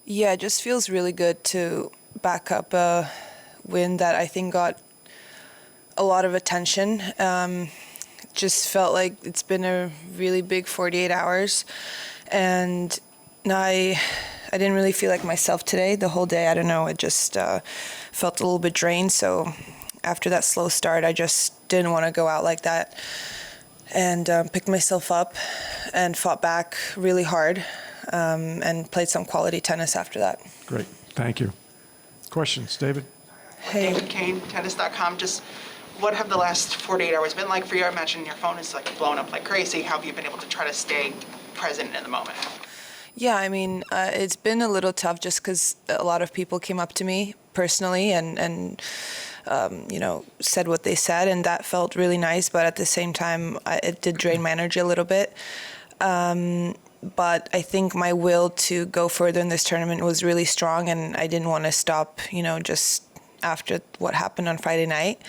Yeah, it just feels really good to back up a win that I think got a lot of attention. Just felt like it's been a really big 48 hours, and I didn't really feel like myself today. The whole day, I don't know, it just felt a little bit drained. So after that slow start, I just didn't want to go out like that, and picked myself up and fought back really hard, and played some quality tennis after that. Great, thank you. Questions, David? Hey. David Kane, tennis.com. Just what have the last 48 hours been like for you? I imagine your phone is like blown up like crazy. How have you been able to try to stay present in the moment? Yeah, I mean, it's been a little tough just because a lot of people came up to me personally and said what they said, and that felt really nice. But at the same time, it did drain my energy a little bit. But I think my will to go further in this tournament was really strong, and I didn't want to stop, just after what happened on Friday night.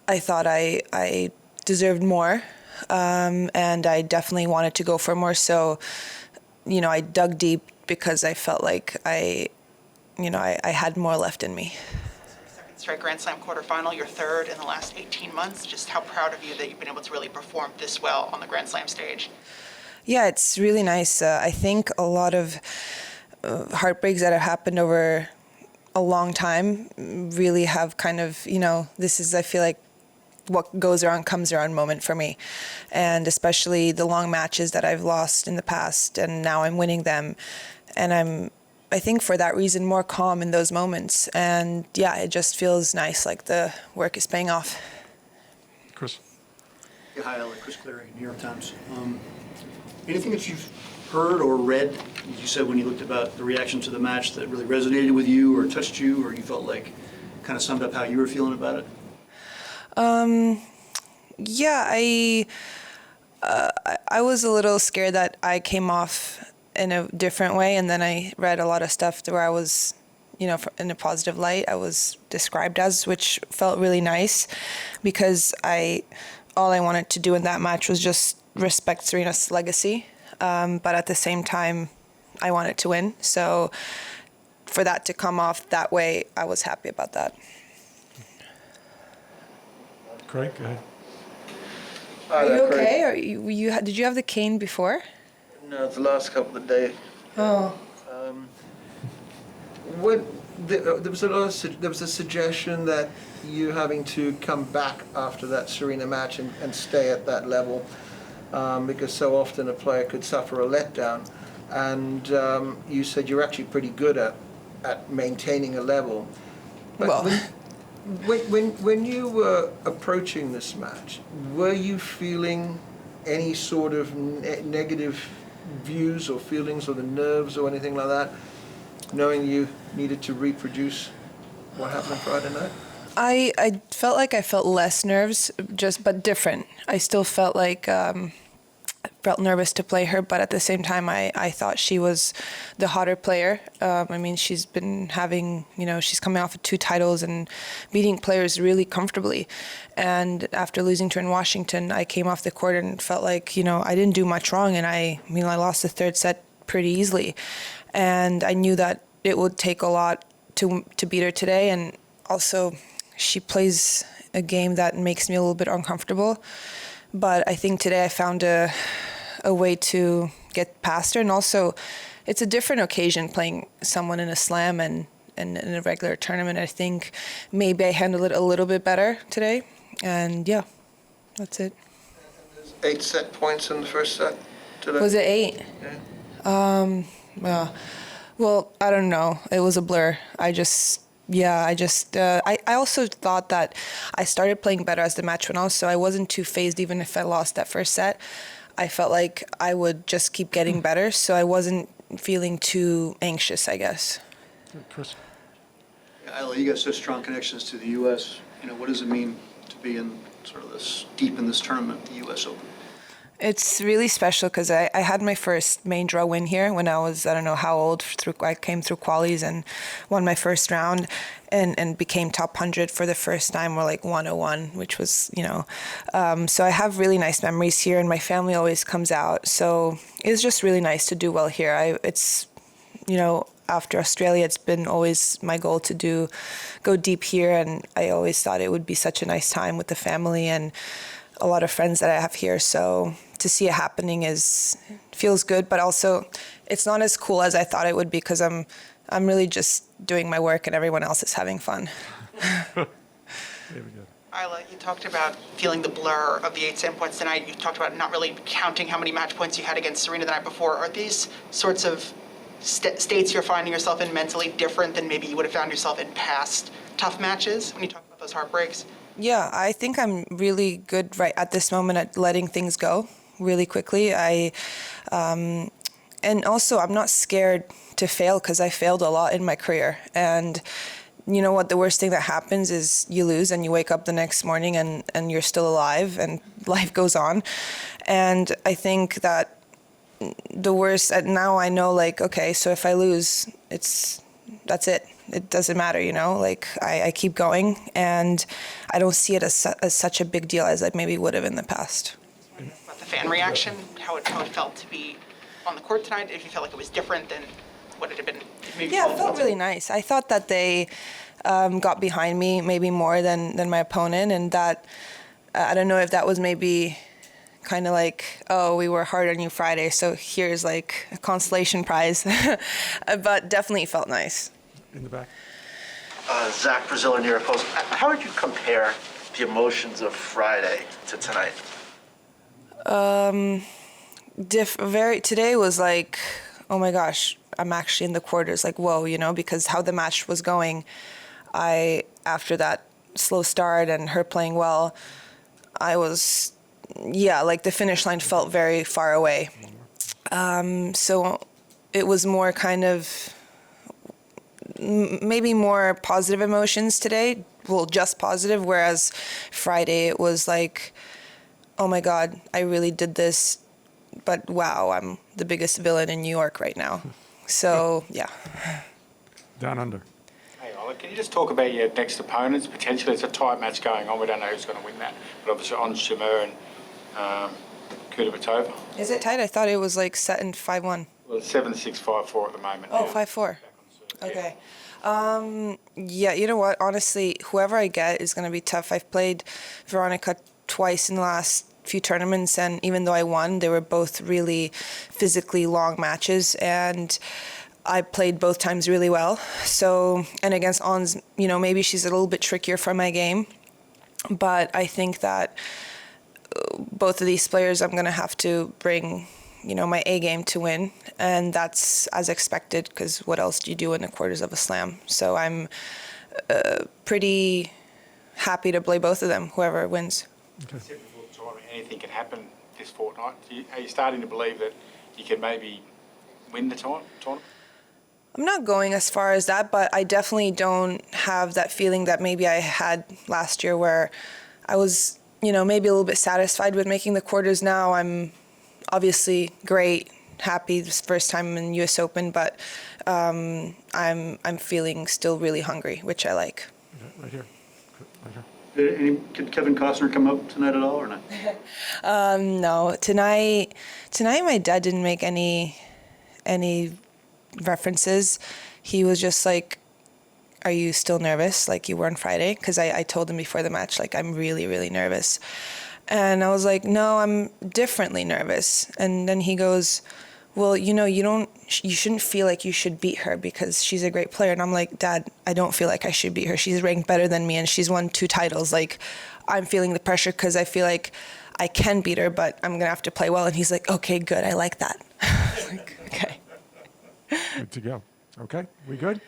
I thought I deserved more, and I definitely wanted to go for more. So, I dug deep because I felt like I had more left in me. Second straight Grand Slam quarterfinal, your third in the last 18 months. Just how proud of you that you've been able to really perform this well on the Grand Slam stage. Yeah, it's really nice. I think a lot of heartbreaks that have happened over a long time really have kind of, this is, I feel like, what goes around comes around moment for me. And especially the long matches that I've lost in the past, and now I'm winning them. And I think for that reason, more calm in those moments. And yeah, it just feels nice, like the work is paying off. Chris? Yeah, hi, Chris Cleary, New York Times. Anything that you've heard or read, you said when you looked about the reaction to the match, that really resonated with you or touched you, or you felt like kind of summed up how you were feeling about it? Yeah, I was a little scared that I came off in a different way, and then I read a lot of stuff where I was, in a positive light, I was described as, which felt really nice, because all I wanted to do in that match was just respect Serena's legacy, but at the same time, I wanted to win. So for that to come off that way, I was happy about that. Craig, go ahead. Are you okay? Or did you have the cane before? No, it's the last couple of days. Oh. There was a suggestion that you having to come back after that Serena match and stay at that level, because so often a player could suffer a letdown, and you said you're actually pretty good at maintaining a level. But Well. When you were approaching this match, were you feeling any sort of negative views or feelings or the nerves or anything like that, knowing you needed to reproduce what happened on Friday night? I felt like I felt less nerves, but different. I still felt like felt nervous to play her, but at the same time, I thought she was the hotter player. I mean, she's been having, she's coming off of 2 titles and beating players really comfortably. And after losing to her in Washington, I came off the court and felt like, I didn't do much wrong, and I lost the 3rd set pretty easily. And I knew that it would take a lot to beat her today, and also she plays a game that makes me a little bit uncomfortable. But I think today I found a way to get past her. And also, it's a different occasion playing someone in a slam and in a regular tournament. I think maybe I handled it a little bit better today. And yeah, that's it. 8 set points in the first set today. Was it 8? Yeah. Well, I don't know. It was a blur. I also thought that I started playing better as the match went on, so I wasn't too phased even if I lost that first set. I felt like I would just keep getting better, so I wasn't feeling too anxious, I guess. Chris? Ajla, you got such strong connections to the U.S. What does it mean to be in sort of this deep in this tournament, the U.S. Open? It's really special because I had my first main draw win here when I was, I don't know how old. I came through qualies and won my first round and became top 100 for the first time, or like 101, which was, so I have really nice memories here, and my family always comes out. So it's just really nice to do well here. after Australia, it's been always my goal to go deep here, and I always thought it would be such a nice time with the family and a lot of friends that I have here. So to see it happening feels good, but also it's not as cool as I thought it would be, because I'm really just doing my work and everyone else is having fun. There we go. Ajla, you talked about feeling the blur of the 8-7 points tonight. You talked about not really counting how many match points you had against Serena the night before. Are these sorts of states you're finding yourself in mentally different than maybe you would have found yourself in past tough matches when you talk about those heartbreaks? Yeah, I think I'm really good right at this moment at letting things go really quickly. And also I'm not scared to fail, because I failed a lot in my career. And you know what, the worst thing that happens is you lose and you wake up the next morning and you're still alive and life goes on. And I think that the worst, now I know, like, okay, so if I lose, that's it. It doesn't matter, you know, like I keep going, and I don't see it as such a big deal as I maybe would have in the past. About the fan reaction, how it felt to be on the court tonight, if you felt like it was different than what it had been maybe. Yeah, it felt really nice. I thought that they got behind me maybe more than my opponent, and that I don't know if that was maybe kind of like, oh, we were hard on you Friday, so here's like a consolation prize. But definitely felt nice. In the back. Zach Brazil near a post. How would you compare the emotions of Friday to tonight? Today was like, oh my gosh, I'm actually in the quarters, like, whoa, you know, because how the match was going, after that slow start and her playing well, like the finish line felt very far away. So it was more kind of, maybe more positive emotions today, well, just positive, whereas Friday it was like, oh my God, I really did this, but wow, I'm the biggest villain in New York right now. So, yeah. Down under. Hey, Ola, can you just talk about your next opponents? Potentially it's a tight match going on. We don't know who's going to win that. But obviously on Shamir and Kudermetova. Is it tight? I thought it was like set in 5-1. Well, it's 7-6, 5-4 at the moment. Oh, now. 5-4. Yeah. Okay. Yeah, you know what? Honestly, whoever I get is going to be tough. I've played Veronica twice in the last few tournaments, and even though I won, they were both really physically long matches, and I played both times really well. So, and against Ons, you know, maybe she's a little bit trickier for my game, but I think that both of these players I'm going to have to bring, you know, my A game to win, and that's as expected, because what else do you do in the quarters of a slam? So I'm pretty happy to play both of them, whoever wins. Okay. Anything can happen this fortnight. Are you starting to believe that you can maybe win the tournament? I'm not going as far as that, but I definitely don't have that feeling that maybe I had last year, where I was, you know, maybe a little bit satisfied with making the quarters. Now I'm obviously great, happy. This first time in US Open, but I'm feeling still really hungry, which I like. Okay, right here. Right here. Did Kevin Costner come up tonight at all, or not? No, tonight my dad didn't make any references. He was just like, are you still nervous like you were on Friday? Because I told him before the match, like, I'm really, really nervous. And I was like, no, I'm differently nervous. And then he goes, well, you know, you shouldn't feel like you should beat her because she's a great player. And I'm like, Dad, I don't feel like I should beat her. She's ranked better than me and she's won 2 titles. Like, I'm feeling the pressure because I feel like I can beat her, but I'm going to have to play well. And he's like, okay, good. I like that. Like, okay. Good to go. Okay, we good?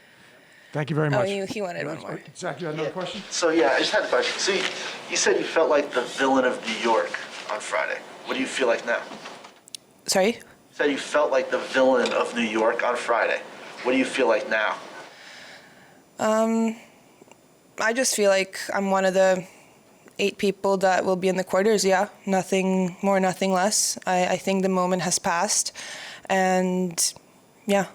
Thank you very much. Oh, he wanted one more. Zach, you had another question? So yeah, I just had a question. So you said you felt like the villain of New York on Friday. What do you feel like now? Sorry? You said you felt like the villain of New York on Friday. What do you feel like now? I just feel like I'm one of the 8 people that will be in the quarters, yeah. Nothing more, nothing less. I think the moment has passed. And, yeah,